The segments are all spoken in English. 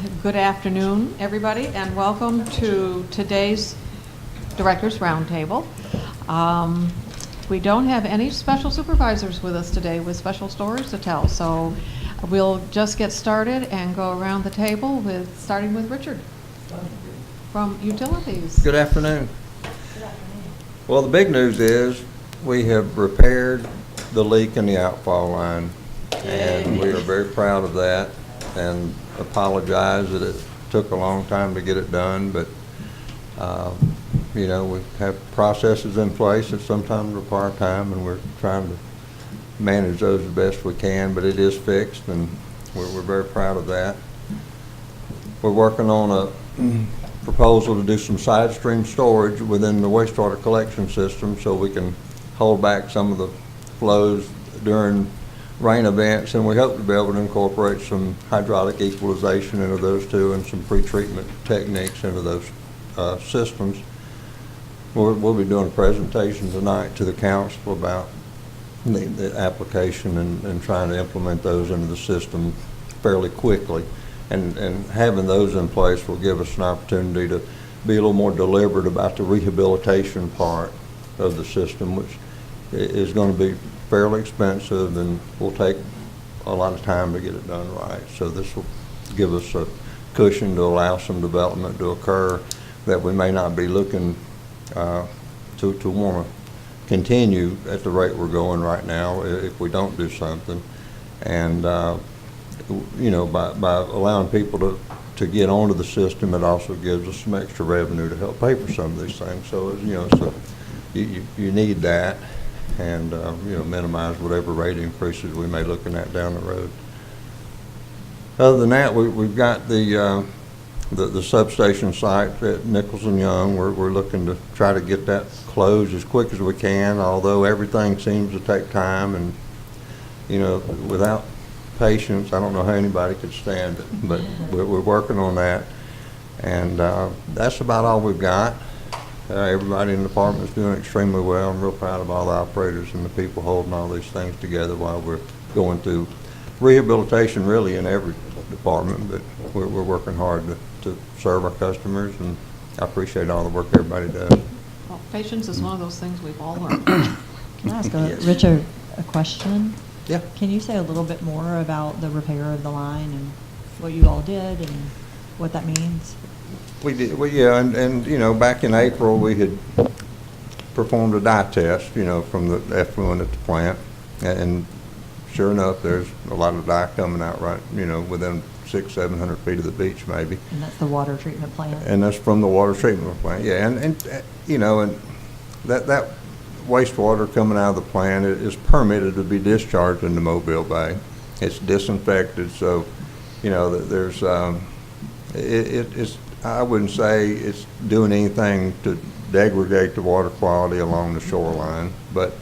good afternoon, everybody, and welcome to today's Directors Roundtable. We don't have any special supervisors with us today with special stories to tell, so we'll just get started and go around the table starting with Richard from Utilities. Good afternoon. Well, the big news is we have repaired the leak in the outfall line, and we are very proud of that and apologize that it took a long time to get it done, but you know, we have processes in place that sometimes require time, and we're trying to manage those as best we can, but it is fixed, and we're very proud of that. We're working on a proposal to do some side stream storage within the wastewater collection system so we can hold back some of the flows during rain events, and we hope to be able to incorporate some hydraulic equalization into those too and some pre-treatment techniques into those systems. We'll be doing a presentation tonight to the council about the application and trying to implement those into the system fairly quickly. And having those in place will give us an opportunity to be a little more deliberate about the rehabilitation part of the system, which is going to be fairly expensive and will take a lot of time to get it done right. So this will give us a cushion to allow some development to occur that we may not be looking to want to continue at the rate we're going right now if we don't do something. And you know, by allowing people to get onto the system, it also gives us some extra revenue to help pay for some of these things. So you know, so you need that, and you know, minimize whatever rate increases we may be looking at down the road. Other than that, we've got the substation site at Nichols and Young. We're looking to try to get that closed as quick as we can, although everything seems to take time, and you know, without patience, I don't know how anybody could stand it, but we're working on that, and that's about all we've got. Everybody in the department is doing extremely well. I'm real proud of all the operators and the people holding all these things together while we're going through rehabilitation really in every department, but we're working hard to serve our customers, and I appreciate all the work everybody does. Well, patience is one of those things we've all learned. Can I ask Richard a question? Yeah. Can you say a little bit more about the repair of the line and what you all did and what that means? We did, yeah, and you know, back in April we had performed a dye test, you know, from the effluent at the plant, and sure enough, there's a lot of dye coming out right, you know, within 600-700 feet of the beach maybe. And that's the water treatment plant? And that's from the water treatment plant, yeah, and you know, and that wastewater coming out of the plant is permitted to be discharged into Mobile Bay. It's disinfected, so you know, there's it's, I wouldn't say it's doing anything to degrade the water quality along the shoreline, but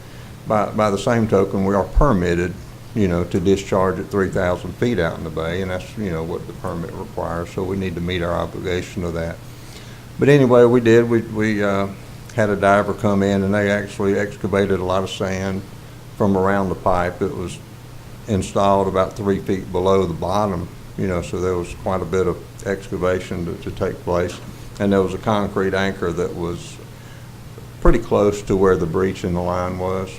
by the same token, we are permitted, you know, to discharge at 3,000 feet out in the bay, and that's, you know, what the permit requires, so we need to meet our obligation of that. But anyway, we did. We had a diver come in, and they actually excavated a lot of sand from around the pipe. It was installed about 3 feet below the bottom, you know, so there was quite a bit of excavation to take place. And there was a concrete anchor that was pretty close to where the breach in the line was,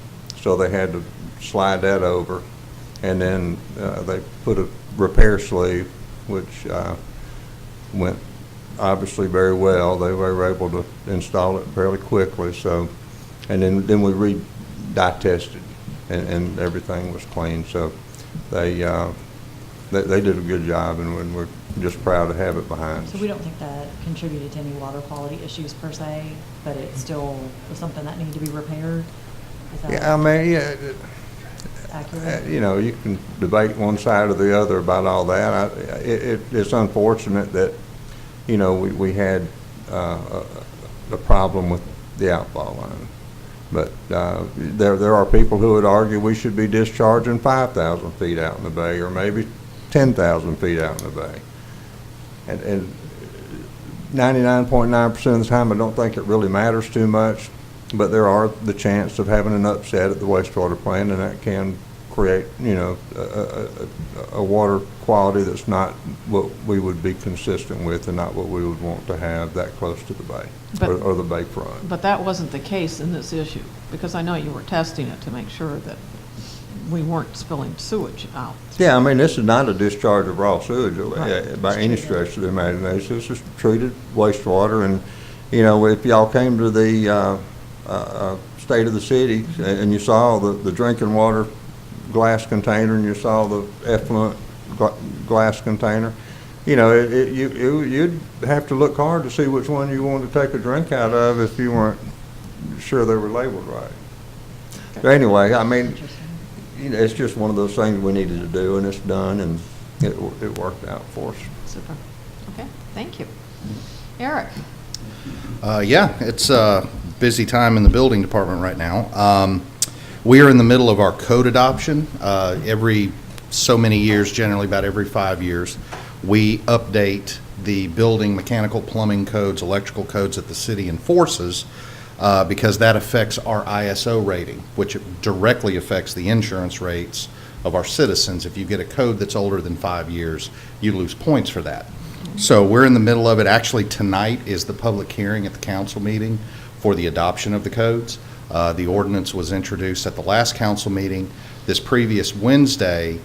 so they had to slide that over. And then they put a repair sleeve, which went obviously very well. They were able to install it fairly quickly. So, and then we re-dye tested, and everything was clean. So they did a good job, and we're just proud to have it behind us. So we don't think that contributed to any water quality issues per se, but it still was something that needed to be repaired? Is that Yeah, I mean, yeah. accurate? You know, you can debate one side or the other about all that. It's unfortunate that, you know, we had a problem with the outfall line. But there are people who would argue we should be discharging 5,000 feet out in the bay, or maybe 10,000 feet out in the bay. And 99.9% of the time, I don't think it really matters too much. But there are the chance of having an upset at the wastewater plant, and that can create, a water quality that's not what we would be consistent with and not what we would want to have that close to the bay or the bayfront. But that wasn't the case in this issue, because I know you were testing it to make sure that we weren't spilling sewage out. Yeah, I mean, this is not a discharge of raw sewage Right. by any stretch of the imagination. This is treated wastewater, and, if y'all came to the state of the city and you saw the drinking water glass container and you saw the effluent glass container, you'd have to look hard to see which one you wanted to take a drink out of if you weren't sure they were labeled right. But anyway, I mean, it's just one of those things we needed to do, and it's done, and it worked out for us. Super. Okay, thank you. Eric? Yeah, it's a busy time in the building department right now. We are in the middle of our code adoption. Every so many years, generally about every 5 years, we update the building, mechanical, plumbing codes, electrical codes that the city enforces, because that affects our ISO rating, which directly affects the insurance rates of our citizens. If you get a code that's older than 5 years, you lose points for that. So we're in the middle of it. Actually, tonight is the public hearing at the council meeting for the adoption of the codes. The ordinance was introduced at the last council meeting. This previous Wednesday,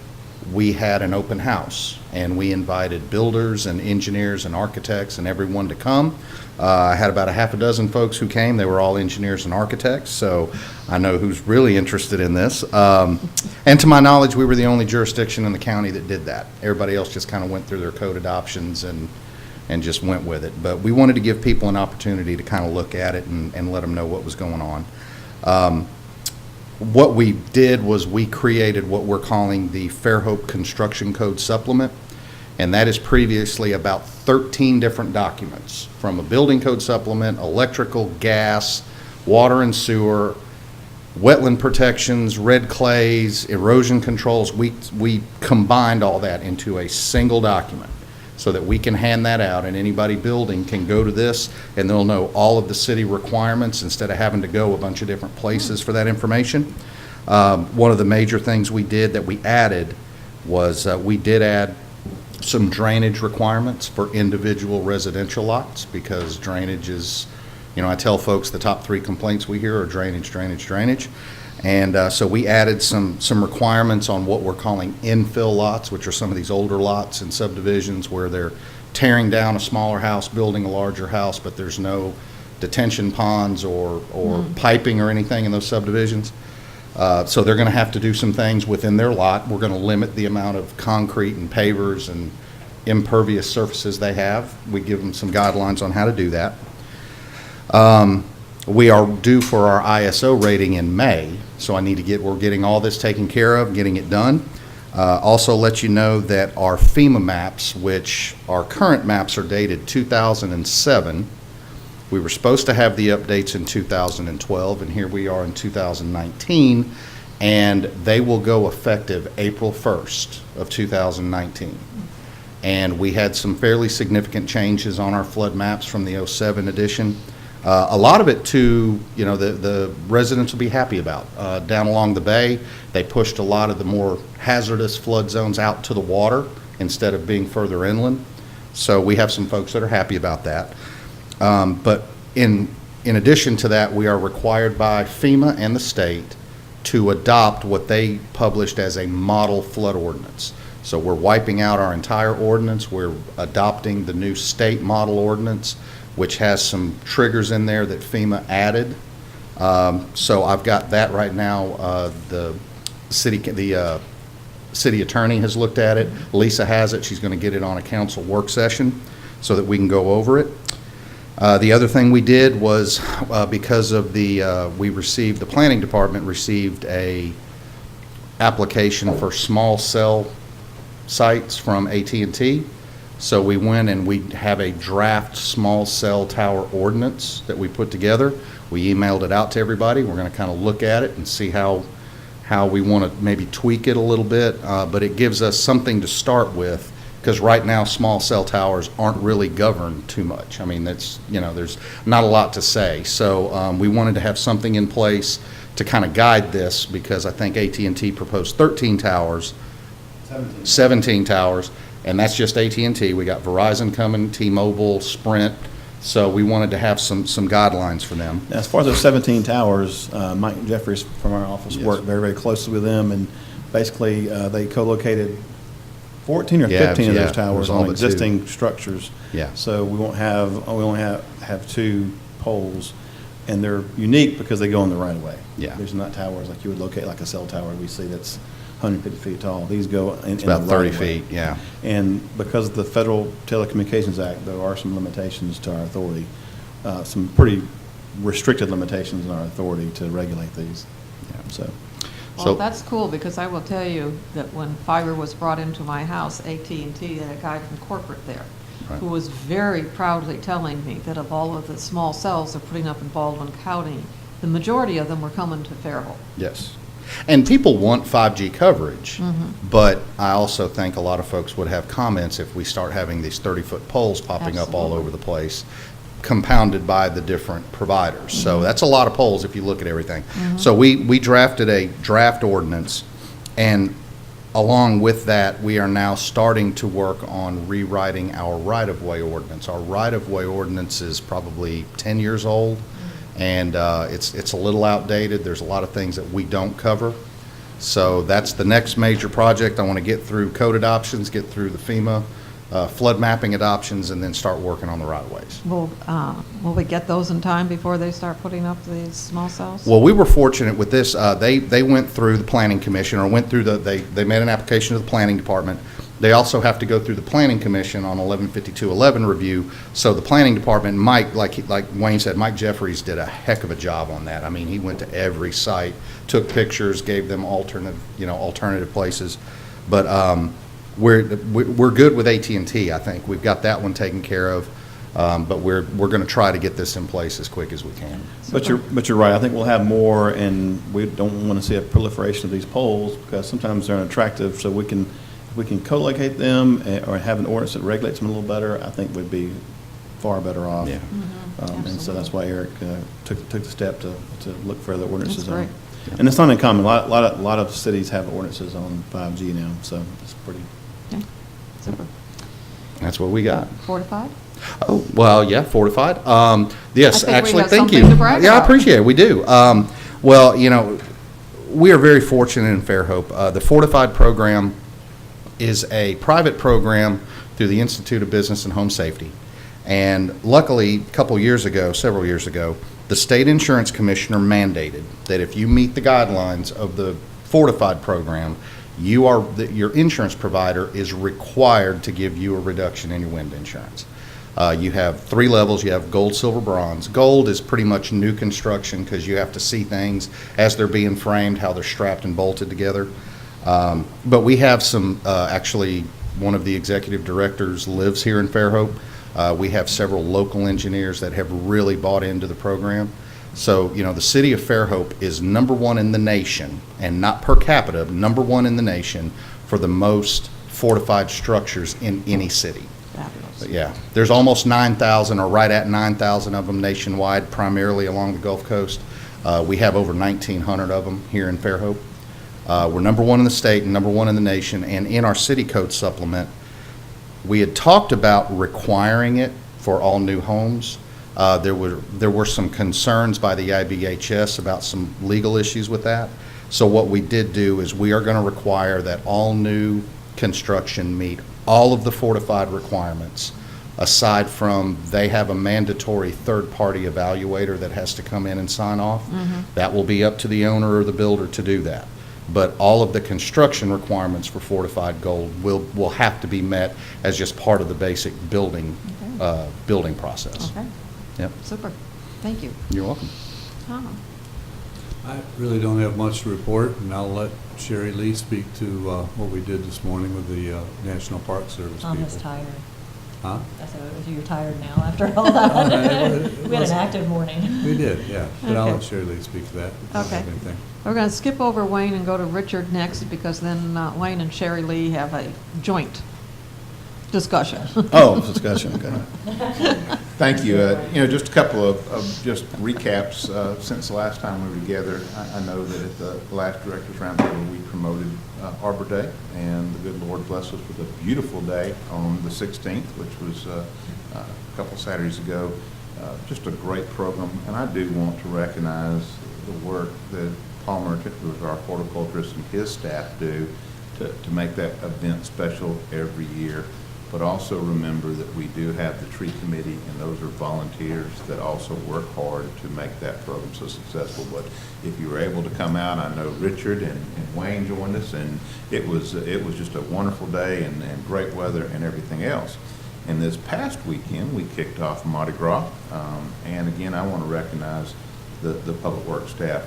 we had an open house, and we invited builders and engineers and architects and everyone to come. I had about a half a dozen folks who came. They were all engineers and architects, so I know who's really interested in this. And to my knowledge, we were the only jurisdiction in the county that did that. Everybody else just kind of went through their code adoptions and just went with it. But we wanted to give people an opportunity to kind of look at it and let them know what was going on. What we did was we created what we're calling the Fairhope Construction Code Supplement, and that is previously about 13 different documents, from a building code supplement, electrical, gas, water and sewer, wetland protections, red clays, erosion controls. We combined all that into a single document so that we can hand that out, and anybody building can go to this and they'll know all of the city requirements instead of having to go a bunch of different places for that information. One of the major things we did that we added was we did add some drainage requirements for individual residential lots, because drainage is, I tell folks the top 3 complaints we hear are drainage, drainage, drainage. And so we added some requirements on what we're calling infill lots, which are some of these older lots and subdivisions where they're tearing down a smaller house, building a larger house, but there's no detention ponds or piping or anything in those subdivisions. So they're going to have to do some things within their lot. We're going to limit the amount of concrete and pavers and impervious surfaces they have. We give them some guidelines on how to do that. We are due for our ISO rating in May, so we're getting all this taken care of, getting it done. Also let you know that our FEMA maps, which our current maps are dated 2007, we were supposed to have the updates in 2012, and here we are in 2019, and they will go effective April 1st of 2019. And we had some fairly significant changes on our flood maps from the 07 edition. A lot of it too, the residents will be happy about. Down along the bay, they pushed a lot of the more hazardous flood zones out to the water instead of being further inland. So we have some folks that are happy about that. But in addition to that, we are required by FEMA and the state to adopt what they published as a model flood ordinance. So we're wiping out our entire ordinance. We're adopting the new state model ordinance, which has some triggers in there that FEMA added. So I've got that right now. The city attorney has looked at it. Lisa has it. She's going to get it on a council work session so that we can go over it. The other thing we did was because of the planning department received a application for small cell sites from AT&T. So we went and we have a draft small cell tower ordinance that we put together. We emailed it out to everybody. We're going to kind of look at it and see how we want to maybe tweak it a little bit, but it gives us something to start with, because right now small cell towers aren't really governed too much. I mean, there's not a lot to say. So we wanted to have something in place to kind of guide this, because I think AT&T proposed 13 towers, 17 towers, and that's just AT&T. We got Verizon coming, T-Mobile, Sprint, so we wanted to have some guidelines for them. As far as those 17 towers, Mike Jeffries from our office Yes. worked very, very closely with them, and basically they co-located 14 or Yeah, 15 of yeah, those it towers was all on but existing structures. Yeah. So we only have 2 poles, and they're unique because they go in the right of way. Yeah. There's not towers like you would locate like a cell tower we see that's 150 feet tall. These go in It's the about 30 right of way. feet, yeah. And because of the Federal Telecommunications Act, there are some limitations to our authority, some pretty restricted limitations in our authority to regulate these. So, Well, that's cool, because I will tell you that when fiber was brought into my house, AT&T had a guy from corporate there Right. who was very proudly telling me that of all of the small cells they're putting up in Baldwin County, the majority of them were coming to Fairhope. Yes. And people want 5G coverage, Mm-hmm. but I also think a lot of folks would have comments if we start having these 30-foot poles popping up all Absolutely. over the place, compounded by the different providers. Mm-hmm. So that's a lot of poles if you look at everything. So we drafted a draft ordinance, and along with that, we are now starting to work on rewriting our right-of-way ordinance. Our right-of-way ordinance is probably 10 years old, and it's a little outdated. There's a lot of things that we don't cover. So that's the next major project. I want to get through code adoptions, get through the FEMA flood mapping adoptions, and then start working on the right-of-ways. Will we get those in time before they start putting up these small cells? Well, we were fortunate with this. They went through the planning commission, or went through they made an application to the planning department. They also have to go through the planning commission on 115211 review. So the planning department, Mike, like Wayne said, Mike Jeffries did a heck of a job on that. I mean, he went to every site, took pictures, gave them alternative places. But we're good with AT&T. I think we've got that one taken care of. But we're going to try to get this in place as quick as we can. but you're right. I think we'll have more, and we don't want to see a proliferation of these poles because sometimes they're unattractive. So if we can co-locate them or have an ordinance that regulates them a little better, I think we'd be far better off. Yeah. And so that's why Eric took the step to look for other ordinances That's on. great. And it's not uncommon. A lot of cities have ordinances on 5G now, so it's pretty. Okay, super. That's what we got. Fortified? Oh, well, yeah, fortified. Yes, I think we actually, have thank you. something to brag Yeah, I about. appreciate it. We do. Well, we are very fortunate in Fairhope. The fortified program is a private program through the Institute of Business and Home Safety. And luckily, several years ago, the state insurance commissioner mandated that if you meet the guidelines of the fortified program, your insurance provider is required to give you a reduction in your wind insurance. You have 3 levels. You have gold, silver, bronze. Gold is pretty much new construction because you have to see things as they're being framed, how they're strapped and bolted together. But we have actually, one of the executive directors lives here in Fairhope. We have several local engineers that have really bought into the program. So, the city of Fairhope is #1 in the nation, and not per capita, #1 in the nation for the most fortified structures in any city. Fabulous. But yeah, there's almost 9,000, or right at 9,000 of them nationwide, primarily along the Gulf Coast. We have over 1,900 of them here in Fairhope. We're #1 in the state and #1 in the nation, and in our city code supplement, we had talked about requiring it for all new homes. There were some concerns by the IBHS about some legal issues with that. So what we did do is we are going to require that all new construction meet all of the fortified requirements, aside from they have a mandatory third-party evaluator that has to come in and sign off. That will be up to the owner or the builder to do that. But all of the construction requirements for fortified gold will have to be met as just part of the basic building process. Okay, Yep. super. Thank you. You're welcome. Tom? I really don't have much to report, and I'll let Sherry Lee speak to what we did this morning with the National Park Service Tom people. is tired. Huh? I said, you're tired now after all that. it We had an wasn't- active morning. We did, yeah. But I'll Okay. let Sherry Lee speak to that. if you Okay. have anything. We're going to skip over Wayne and go to Richard next, because then Wayne and Sherry Lee have a joint discussion. Oh, discussion, okay. Thank you. Just a couple of just recaps since the last time we were together. I know that at the last Directors Roundtable, we promoted Arbor Day, and the good Lord blessed us with a beautiful day on the 16th, which was a couple Saturdays ago. Just a great program, and I do want to recognize the work that Paul Merchant, who is our horticulturist, and his staff do to make that event special every year. But also remember that we do have the tree committee, and those are volunteers that also work hard to make that program so successful. But if you were able to come out, I know Richard and Wayne joined us, and it was just a wonderful day and great weather and everything else. And this past weekend, we kicked off Mardi Gras, and again, I want to recognize the public works staff.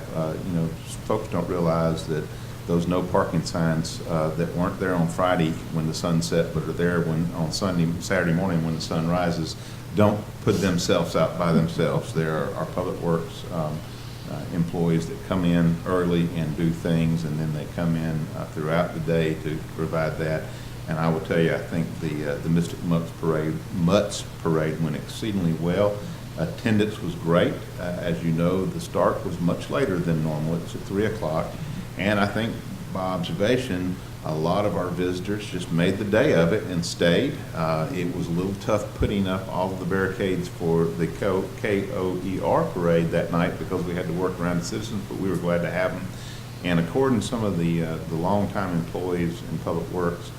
Folks don't realize that those no parking signs that weren't there on Friday when the sun set, but are there on Saturday morning when the sun rises, don't put themselves out by themselves. There are our public works employees that come in early and do things, and then they come in throughout the day to provide that. And I will tell you, I think the Mystic Mutts Parade went exceedingly well. Attendance was great. As you know, the start was much later than normal. It was at 3 o'clock. And I think, by observation, a lot of our visitors just made the day of it and stayed. It was a little tough putting up all of the barricades for the KOER parade that night because we had to work around the citizens, but we were glad to have them. And according to some of the longtime employees in Public Works,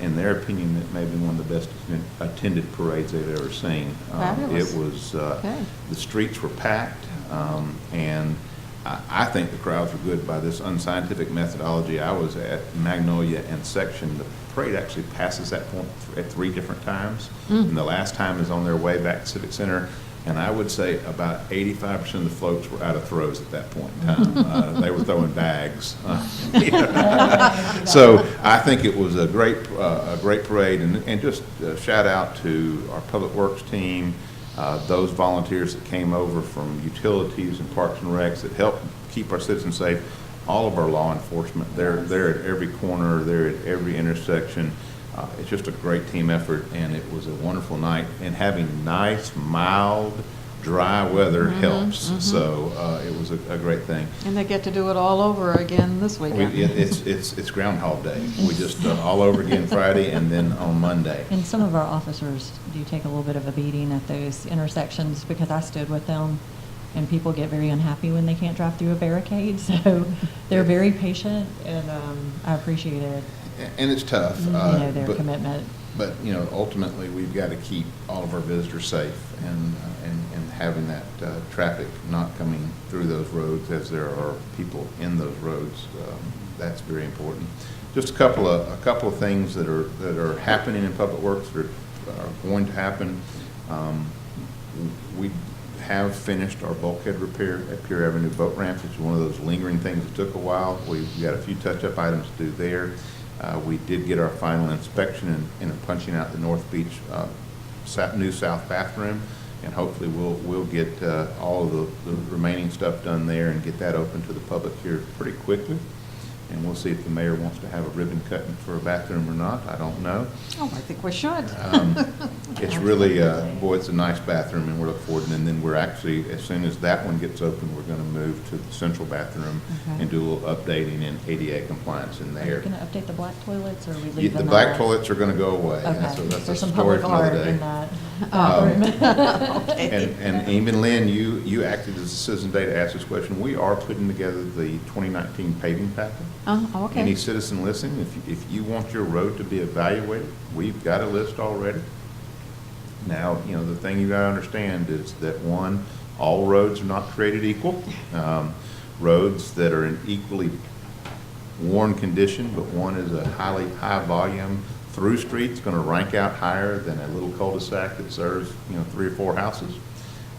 in their opinion, it may be one of the best attended parades they've ever seen. Fabulous. It was, Okay. the streets were packed, and I think the crowds were good by this unscientific methodology. I was at Magnolia and Section. The parade actually passes that point at 3 different times, and the last time is on their way back to Civic Center. And I would say about 85% of the floats were out of throws at that point in time. They were throwing bags. So I think it was a great parade, and just a shout out to our Public Works team, those volunteers that came over from utilities and Parks and Recs that help keep our citizens safe. All of our law enforcement, they're at every corner, they're at every intersection. It's just a great team effort, and it was a wonderful night. And having nice, mild, dry weather helps. So it was a great thing. And they get to do it all over again this weekend. It's Groundhog Day. We just all over again Friday and then on Monday. And some of our officers do take a little bit of a beating at those intersections because I stood with them, and people get very unhappy when they can't drive through a barricade. So they're very patient, and I appreciate it. And it's tough. Their commitment. But ultimately, we've got to keep all of our visitors safe, and having that traffic not coming through those roads as there are people in those roads. That's very important. Just a couple of things that are happening in Public Works that are going to happen. We have finished our bulkhead repair at Pier Avenue boat ramp, which is one of those lingering things that took a while. We've got a few touch-up items to do there. We did get our final inspection and punching out the North Beach new south bathroom, and hopefully we'll get all of the remaining stuff done there and get that open to the public here pretty quickly. And we'll see if the mayor wants to have a ribbon cutting for a bathroom or not. I don't know. Oh, I think we should. It's really, boy, it's a nice bathroom, and we're looking forward. And then we're actually, as soon as that one gets open, we're going to move to the central bathroom and do a little updating and ADA compliance in Are you there. going to update the black toilets, or are we leaving them The black out? toilets are going to go away. Okay. That's There's a some story public for another art day. in that bathroom. Okay. And even Lynn, you acted as a citizen today to ask this question. We are putting together the 2019 paving packet. Oh, okay. Any citizen listening, if you want your road to be evaluated, we've got a list already. Now, the thing you gotta understand is that, one, all roads are not created equal. Roads that are in equally worn condition, but one is a high volume through street, it's gonna rank out higher than a little cul-de-sac that serves, 3 or 4 houses.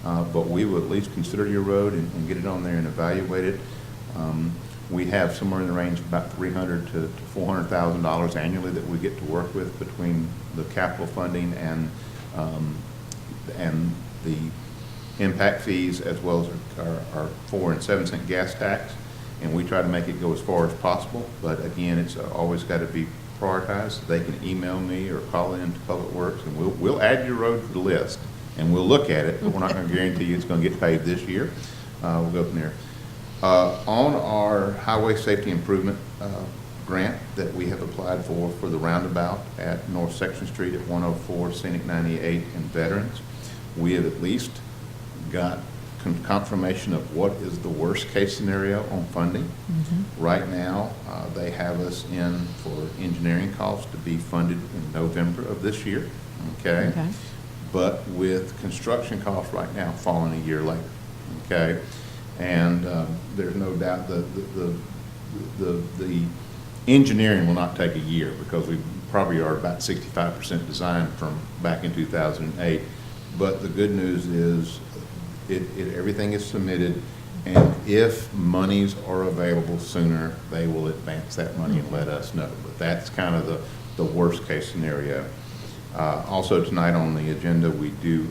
But we will at least consider your road and get it on there and evaluate it. We have somewhere in the range of about $300,000 to $400,000 annually that we get to work with between the capital funding and the impact fees, as well as our 4 and 7 cent gas tax. And we try to make it go as far as possible. But again, it's always got to be prioritize, they can email me or call in to Public Works, and we'll add your road to the list, and we'll look at it, but we're not going to guarantee you it's going to get paved this year. We'll go from there. On our highway safety improvement grant that we have applied for the roundabout at North Section Street at 104, Scenic 98, and Veterans, we have at least got confirmation of what is the worst case scenario on funding. Right now, they have us in for engineering costs to be funded in November of this year, okay? But with construction costs right now falling a year later, okay? And there's no doubt the engineering will not take a year, because we probably are about 65% designed from back in 2008. But the good news is everything is submitted, and if monies are available sooner, they will advance that money and let us know. But that's kind of the worst case scenario. Also tonight on the agenda, we do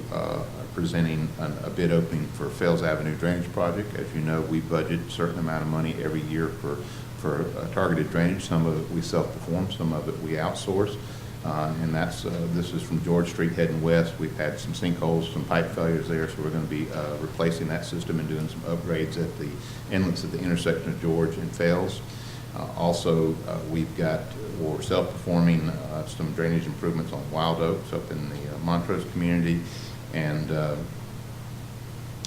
presenting a bid opening for Fells Avenue Drainage Project. As you know, we budget a certain amount of money every year for targeted drainage. Some of it we self-perform, some of it we outsource. And that's this is from George Street heading west. We've had some sinkholes, some pipe failures there, so we're going to be replacing that system and doing some upgrades at the inlets at the intersection of George and Fells. Also, we're self-performing some drainage improvements on Wild Oaks up in the Montrose community, and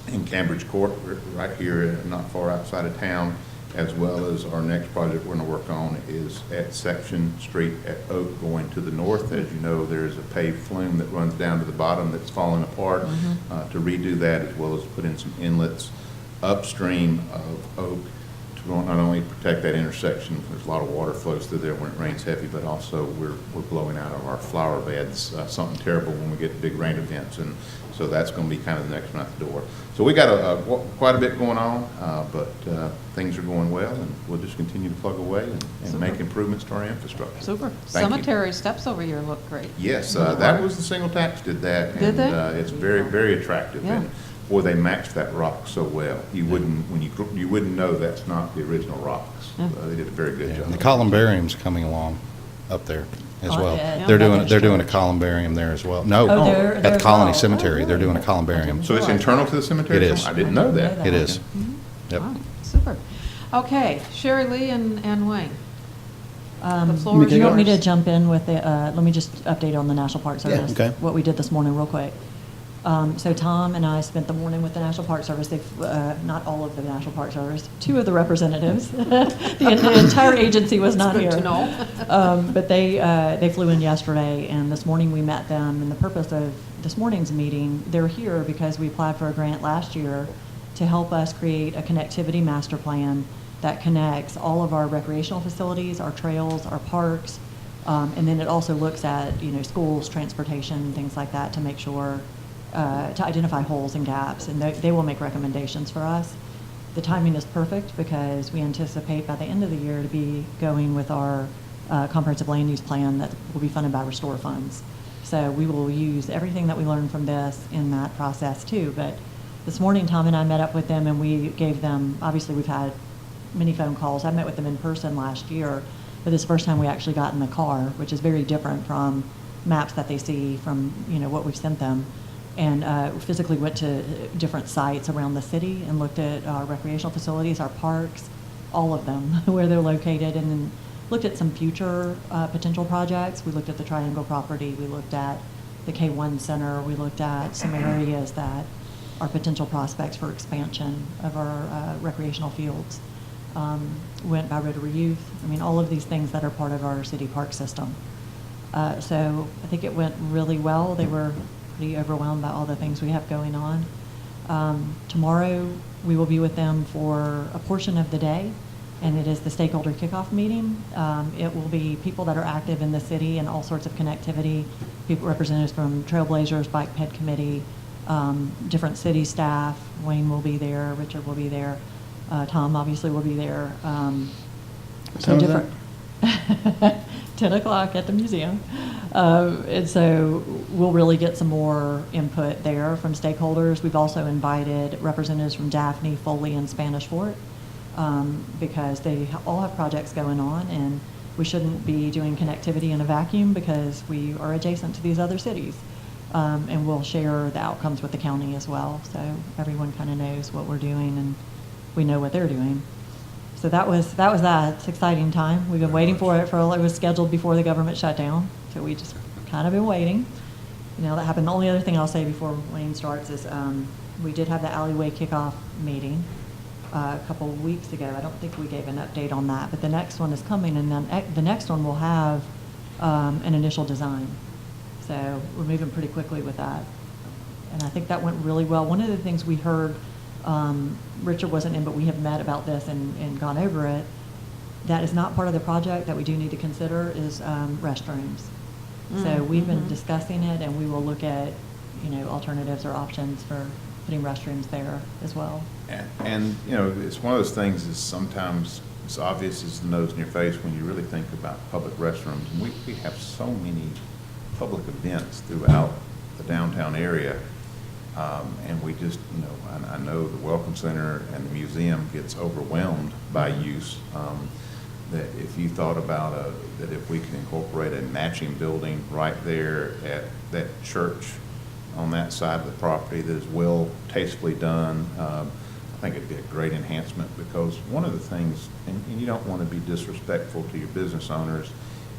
in Cambridge Court, right here, not far outside of town, as well as our next project we're going to work on is at Section Street at Oak going to the north. As you know, there's a paved flume that runs down to the bottom that's falling apart. To redo that, as well as put in some inlets upstream of Oak to not only protect that intersection, there's a lot of water flows through there when it rains heavy, but also we're blowing out of our flower beds, something terrible when we get big rain events, and so that's going to be kind of the next one out the door. So we got quite a bit going on, but things are going well, and we'll just continue to plug away and make improvements to our infrastructure. Super. Thank you. Cemetery steps over here look great. Yes, that was the single tax did that. Did they? And it's very, very attractive. Yeah. And boy, they matched that rock so well. You wouldn't, you wouldn't know that's not the original rocks. Yeah. They did a very good job. And the columbarium's coming along up there as Oh, well. yeah. They're doing a columbarium there as well. No, Oh, there at the as Colony well. Cemetery, Oh, they're doing a really? columbarium. So it's internal to the cemetery? It is. I didn't know that. It is. Yep. Wow, super. Okay, Sherry Lee and Wayne. The floor Do is you want me to yours. jump in with the, let me just update on the National Park Service. okay. What we did this morning real quick. So Tom and I spent the morning with the National Park Service. They've, not all of the National Park Service, 2 of the representatives. The entire agency was not Good here. to know. But they flew in yesterday, and this morning we met them. And the purpose of this morning's meeting, they're here because we applied for a grant last year to help us create a connectivity master plan that connects all of our recreational facilities, our trails, our parks, and then it also looks at, schools, transportation, things like that to make sure, to identify holes and gaps, and they will make recommendations for us. The timing is perfect because we anticipate by the end of the year to be going with our comprehensive land use plan that will be funded by Restore funds. So we will use everything that we learned from this in that process too. But this morning, Tom and I met up with them, and we gave them, obviously we've had many phone calls. I met with them in person last year, but this is the first time we actually got in the car, which is very different from maps that they see from, what we've sent them. And physically went to different sites around the city and looked at our recreational facilities, our parks, all of them, where they're located, and then looked at some future potential projects. We looked at the Triangle property. We looked at the K1 Center. We looked at some areas that are potential prospects for expansion of our recreational fields. Went by Rotary Youth. All of these things that are part of our city park system. So I think it went really well. They were pretty overwhelmed by all the things we have going on. Tomorrow, we will be with them for a portion of the day, and it is the stakeholder kickoff meeting. It will be people that are active in the city and all sorts of connectivity, people, representatives from Trailblazers, Bike Ped Committee, different city staff. Wayne will be there, Richard will be there, Tom obviously will be there. What time is that? 10 o'clock at the museum. And so we'll really get some more input there from stakeholders. We've also invited representatives from Daphne, Foley, and Spanish Fort because they all have projects going on, and we shouldn't be doing connectivity in a vacuum because we are adjacent to these other cities. And we'll share the outcomes with the county as well, so everyone kind of knows what we're doing and we know what they're doing. So that was that. It's an exciting time. We've been waiting for it it was scheduled before the government shut down, so we just kind of been waiting. You know, that happened. The only other thing I'll say before Wayne starts is we did have the alleyway kickoff meeting a couple of weeks ago. I don't think we gave an update on that, but the next one is coming, and then the next one will have an initial design. So we're moving pretty quickly with that. And I think that went really well. One of the things we heard, Richard wasn't in, but we have met about this and gone over it, that is not part of the project that we do need to consider is restrooms. So we've been discussing it, and we will look at, alternatives or options for putting restrooms there as well. And, it's one of those things is sometimes it's obvious as the nose in your face when you really think about public restrooms. And we have so many public events throughout the downtown area. And we just, I know the Welcome Center and the museum gets overwhelmed by use. That if you thought about that if we could incorporate a matching building right there at that church on that side of the property that is well tastefully done, I think it'd be a great enhancement, because one of the things, and you don't want to be disrespectful to your business owners,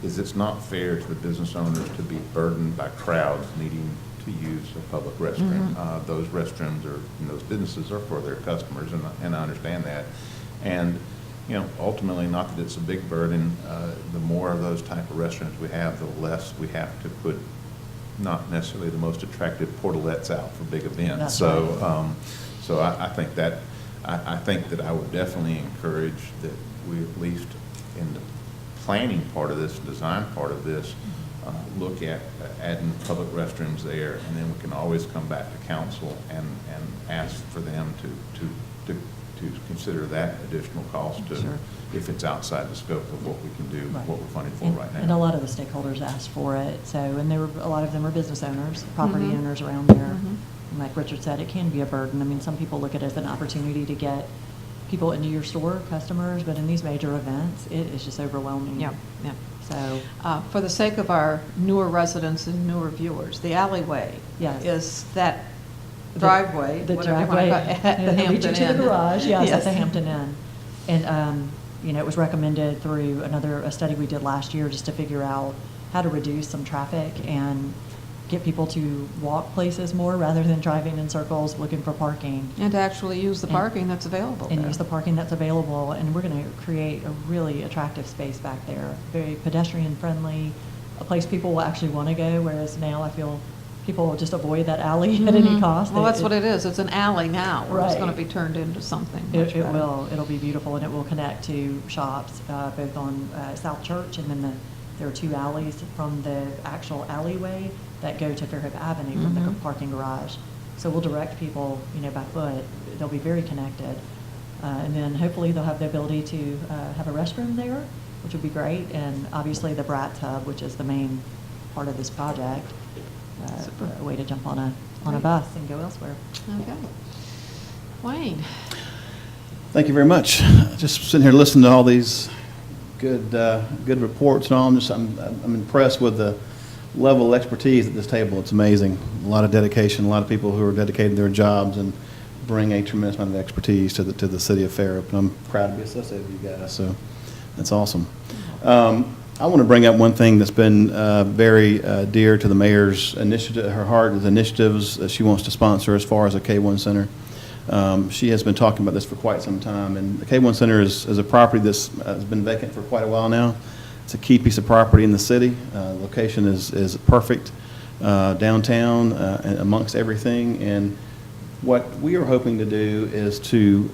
is it's not fair to the business owners to be burdened by crowds needing to use a public restroom. Those restrooms and those businesses are for their customers, and I understand that. And, ultimately, not that it's a big burden, the more of those type of restrooms we have, the less we have to put not necessarily the most attractive portalettes out for big events. That's so, right. So I think that I think that I would definitely encourage that we at least in the planning part of this, design part of this, look at adding public restrooms there, and then we can always come back to council and ask for them to consider that additional cost Sure. if it's outside the scope of what we can do, Right. what we're funded for And- right now. And a lot of the stakeholders asked for it, so, and a lot of them are business owners, property owners around there. And like Richard said, it can be a burden. I mean, some people look at it as an opportunity to get people into your store, customers, but in these major events, it is just overwhelming. Yeah. So, For the sake of our newer residents and newer viewers, the alleyway Yes. is that The- driveway, the whatever you want to driveway, call it, at the and then lead you Hampton to the Inn. garage, yes, at the Hampton Inn. And, it was recommended through a study we did last year just to figure out how to reduce some traffic and get people to walk places more rather than driving in circles looking for parking. And to actually use the And- parking that's available And there. use the parking that's available, and we're going to create a really attractive space back there, very pedestrian friendly, a place people will actually want to go, whereas now I feel people will just avoid that alley at any cost. Well, that's what it is. It's an alley now, where it's Right. going to be turned into something much It better. will. It'll be beautiful, and it will connect to shops, both on South Church, and then there are two alleys from the actual alleyway that go to Fairhope Avenue from the parking garage. So we'll direct people, by foot. They'll be very connected. And then hopefully they'll have the ability to have a restroom there, which would be great. And obviously the Brat Tub, which is the main part of this project, Super. a way to jump on a Great. bus and go elsewhere. Okay. Wayne? Thank you very much. Just sitting here listening to all these good reports and all. I'm impressed with the level of expertise at this table. It's amazing. A lot of dedication, a lot of people who are dedicated to their jobs and bring a tremendous amount of expertise to the city of Fairhope. And I'm proud to be associated with you guys. So that's awesome. I want to bring up one thing that's been very dear to the mayor's initiative. Her heart is initiatives that she wants to sponsor as far as a K1 Center. She has been talking about this for quite some time, and the K1 Center is a property that's has been vacant for quite a while now. It's a key piece of property in the city. Location is perfect downtown and amongst everything, and what we are hoping to do is to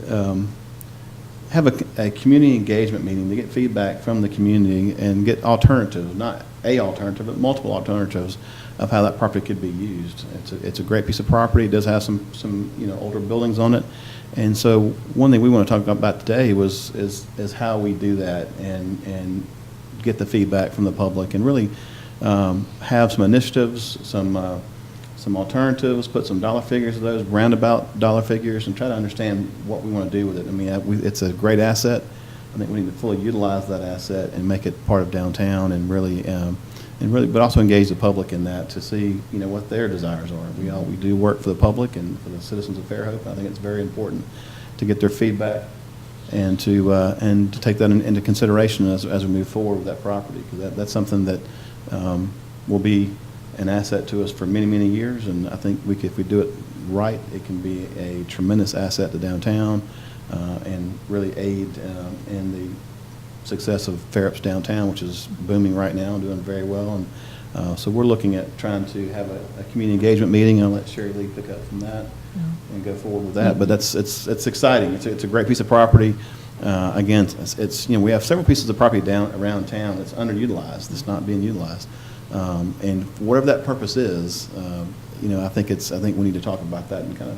have a community engagement meeting to get feedback from the community and get alternatives, not a alternative, but multiple alternatives of how that property could be used. It's a great piece of property. It does have some older buildings on it. And so one thing we want to talk about today is how we do that and get the feedback from the public and really have some initiatives, some alternatives, put some dollar figures to those, roundabout dollar figures, and try to understand what we want to do with it. I mean, it's a great asset. I think we need to fully utilize that asset and make it part of downtown and really, but also engage the public in that to see, what their desires are. We do work for the public and for the citizens of Fairhope. I think it's very important to get their feedback and to take that into consideration as we move forward with that property, because that's something that will be an asset to us for many, many years. And I think if we do it right, it can be a tremendous asset to downtown and really aid in the success of Fairhope's downtown, which is booming right now and doing very well. And so we're looking at trying to have a community engagement meeting. I'll let Sherry Lee pick up from that and go forward with that. But it's exciting. It's a great piece of property. Again, it's we have several pieces of property around town that's underutilized, that's not being utilized. And whatever that purpose is, I think we need to talk about that and kind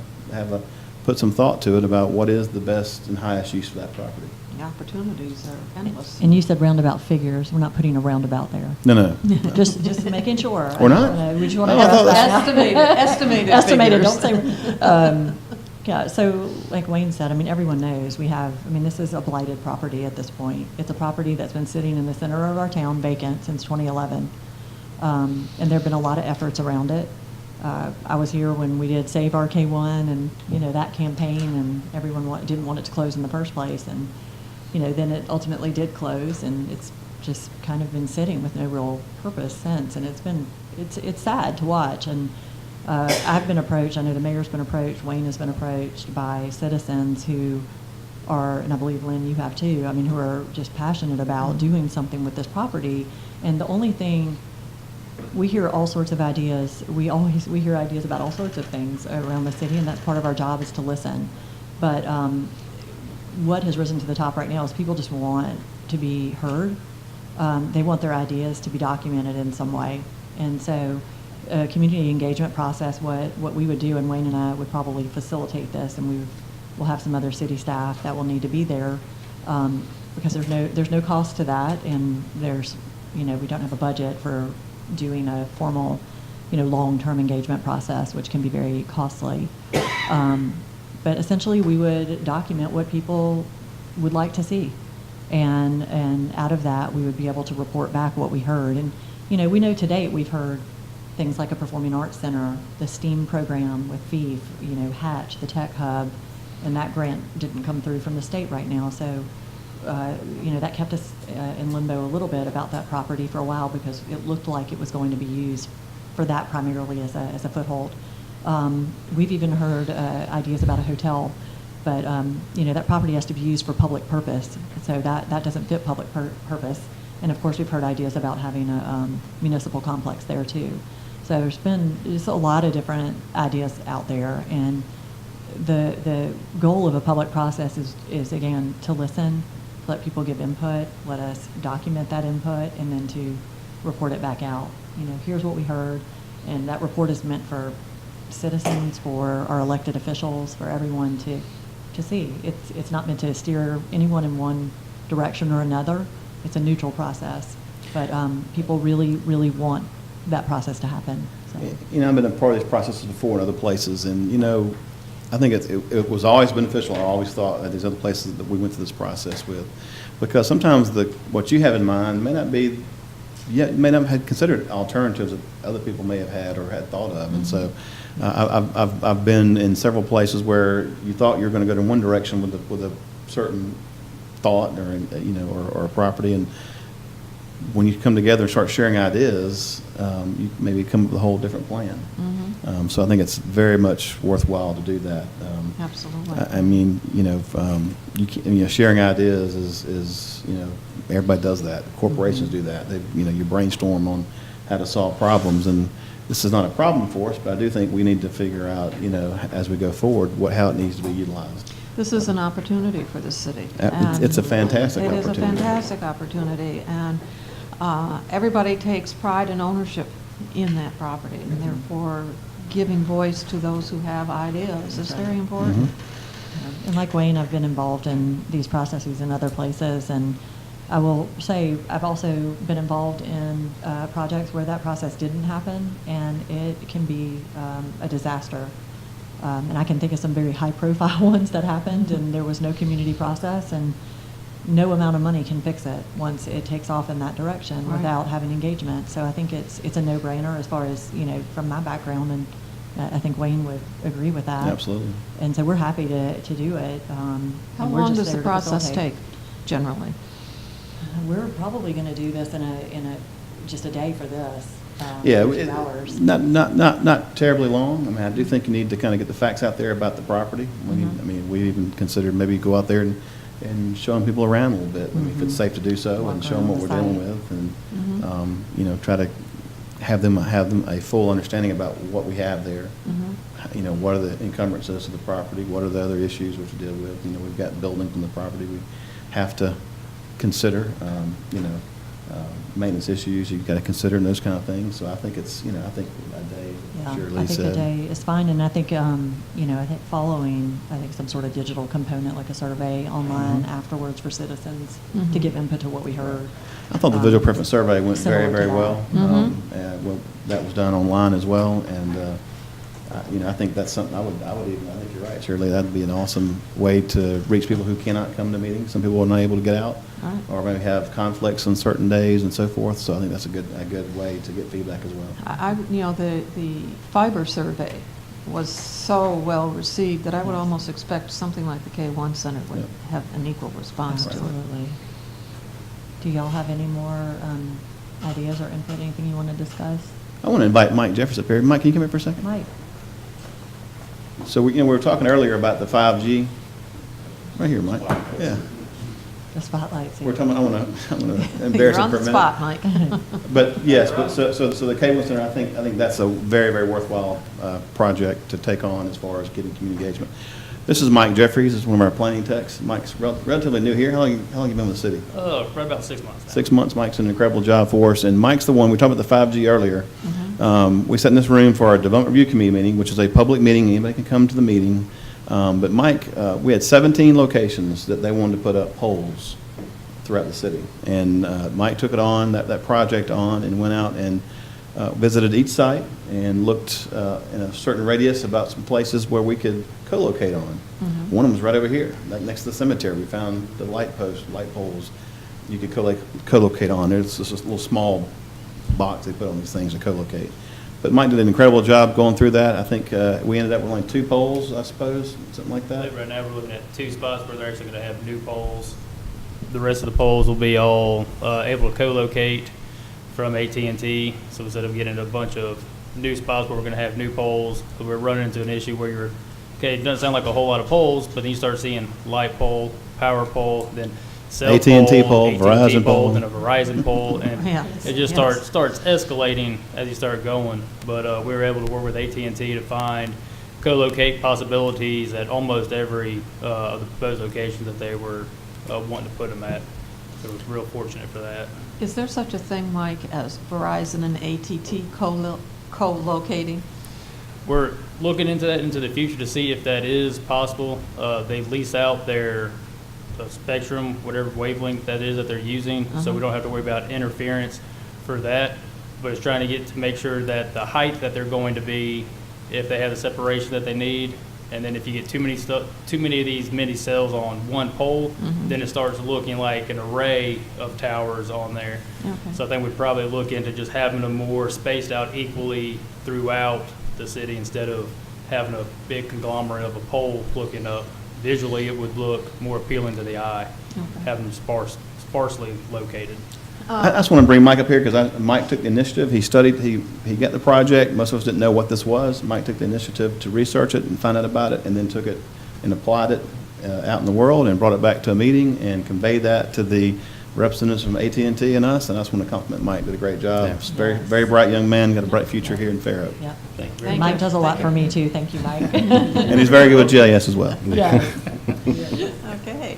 of put some thought to it about what is the best and highest use for that property. The opportunities are endless. And you said roundabout figures. We're not putting a roundabout there. No. Just making sure. We're not? We just want to Oh, I thought Estimated Don't figures. say. Yeah, so like Wayne said, everyone knows this is a blighted property at this point. It's a property that's been sitting in the center of our town vacant since 2011. And there have been a lot of efforts around it. I was here when we did Save RK1 and, that campaign, and everyone didn't want it to close in the first place. And, then it ultimately did close, and it's just kind of been sitting with no real purpose since. And it's sad to watch. And I've been approached, I know the mayor's been approached, Wayne has been approached by citizens who are, and I believe, Lynn, you have too, who are just passionate about doing something with this property. And the only thing, we hear all sorts of ideas. We hear ideas about all sorts of things around the city, and that's part of our job, is to listen. But what has risen to the top right now is people just want to be heard. They want their ideas to be documented in some way. And so a community engagement process, what we would do, and Wayne and I would probably facilitate this, and we'll have some other city staff that will need to be there, because there's no cost to that, and we don't have a budget for doing a formal, long-term engagement process, which can be very costly. But essentially, we would document what people would like to see, and out of that, we would be able to report back what we heard. And we know to date we've heard things like a performing arts center, the STEAM program with FEEF, Hatch, the Tech Hub, and that grant didn't come through from the state right now, so. That kept us in limbo a little bit about that property for a while, because it looked like it was going to be used for that primarily as a foothold. We've even heard ideas about a hotel, but that property has to be used for public purpose, so that doesn't fit public purpose. And of course, we've heard ideas about having a municipal complex there too. So there's been just a lot of different ideas out there, and the goal of a public process is again to listen, let people give input, let us document that input, and then to report it back out. Here's what we heard, and that report is meant for citizens, for our elected officials, for everyone to see. It's not meant to steer anyone in one direction or another. It's a neutral process, but people really, really want that process to happen. So. I've been a part of these processes before in other places, and I think it was always beneficial. I always thought that these other places that we went through this process with, because sometimes what you have in mind may not have considered alternatives that other people may have had or had thought of. And so I've been in several places where you thought you were going to go in one direction with a certain thought or a property, and when you come together and start sharing ideas, you maybe come up with a whole different plan. So I think it's very much worthwhile to do that. Absolutely. Sharing ideas is everybody does that. Corporations do that. You brainstorm on how to solve problems, and this is not a problem for us, but I do think we need to figure out, as we go forward, how it needs to be utilized. This is an opportunity for the city. It's a fantastic opportunity. It is a fantastic opportunity, and everybody takes pride and ownership in that property, and therefore giving voice to those who have ideas is very important. And like Wayne, I've been involved in these processes in other places, and I will say I've also been involved in projects where that process didn't happen, and it can be a disaster. And I can think of some very high-profile ones that happened, and there was no community process, and no amount of money can fix it once it takes off in that direction Right. without having engagement. So I think it's a no-brainer as far as, from my background, and I think Wayne would agree with that. Absolutely. And so we're happy to do it. How and we're long just does the there to process facilitate. take, generally? We're probably going to do this in just a day for this. Yeah, 2 hours. not terribly long. I mean, I do think you need to kind of get the facts out there about the property. Mm-hmm. I mean, we even considered maybe go out there and showing people around a little bit. I mean, if it's safe to do so, Mm-hmm. Walk and show them what we're around the dealing site. with, and, Mhm. try to have them a full understanding about what we have there. Mhm. What are the encumbrances of the property? What are the other issues we have to deal with? We've got buildings on the property we have to consider, maintenance issues you've got to consider and those kind of things. So I think it's, I think a day, Yeah, sure I Lee think a said. day is fine, and I think, I think following, some sort of digital component, like a survey online Mhm. afterwards for citizens to Mhm. give input to what we heard. I thought the visual preference survey went very, Similar to very that. well. Mhm. Well, that was done online as well, and, I think that's something I think you're right, Shirley, that'd be an awesome way to reach people who cannot come to meetings. Some people are not able to get out, Right. or maybe have conflicts on certain days and so forth, so I think that's a good way to get feedback as well. The fiber survey was so well received that I would almost expect something like the K1 Center would Yep. have an equal response to it. Absolutely. Do y'all have any more ideas or input, anything you want to discuss? I want to invite Mike Jeffers up here. Mike, can you come here for a second? Mike? So we were talking earlier about the 5G. Right here, Mike. Yeah. The spotlight's here. We're talking, I'm gonna embarrass You're him on for a the minute. spot, Mike. But yes, so the Cable Center, I think that's a very, very worthwhile project to take on as far as getting community engagement. This is Mike Jeffries, this is one of our planning techs. Mike's relatively new here. How long have you been with the city? Right about 6 months now. 6 months. Mike's done an incredible job for us, and Mike's the one, we talked about the 5G earlier. We sat in this room for our Development Review Committee meeting, which is a public meeting, anybody can come to the meeting. But Mike, we had 17 locations that they wanted to put up poles throughout the city. And Mike took it on, that project on, and went out and visited each site and looked in a certain radius about some places where we could co-locate on. One of them was right over here, next to the cemetery. We found the light poles you could co-locate on. There's just a little small box they put on these things to co-locate. But Mike did an incredible job going through that. I think we ended up with only 2 poles, I suppose, something like that. Right now, we're looking at 2 spots where they're actually going to have new poles. The rest of the poles will be all able to co-locate from AT&T. So instead of getting a bunch of new spots where we're going to have new poles, we're running into an issue where it doesn't sound like a whole lot of poles, but then you start seeing light pole, power pole, then cell AT&T pole, Verizon pole. then a Verizon pole, and Yeah. it just Yes. starts escalating as you start going. But we were able to work with AT&T to find co-locate possibilities at almost every of the proposed locations that they were wanting to put them at. So it was real fortunate for that. Is there such a thing, Mike, as Verizon and AT&T co-locating? We're looking into that into the future to see if that is possible. They lease out their spectrum, whatever wavelength that is that they're using, so we don't have to worry about interference for that. But it's trying to get to make sure that the height that they're going to be, if they have the separation that they need, and then if you get too many of these mini cells on one pole, then it starts looking like an array of towers on there. Okay. So I think we'd probably look into just having them more spaced out equally throughout the city instead of having a big conglomerate of a pole looking up. Visually, it would look more appealing to the eye, Okay. having them sparsely located. I just want to bring Mike up here because Mike took the initiative. He studied, he got the project. Most of us didn't know what this was. Mike took the initiative to research it and find out about it, and then took it and applied it out in the world and brought it back to a meeting and conveyed that to the representatives from AT&T and us. And I just want to compliment Mike. Did a great job. Yeah. He's a very bright young man. Got a bright future here in Fairhope. Yep. Thank you very Thank much. Mike you. does a lot Thank for you. me, too. Thank you, Mike. And he's very good with GIS as well. Yeah. Okay.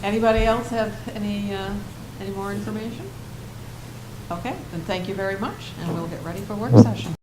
Anybody else have any more information? Okay, then thank you very much, and we'll get ready for work session.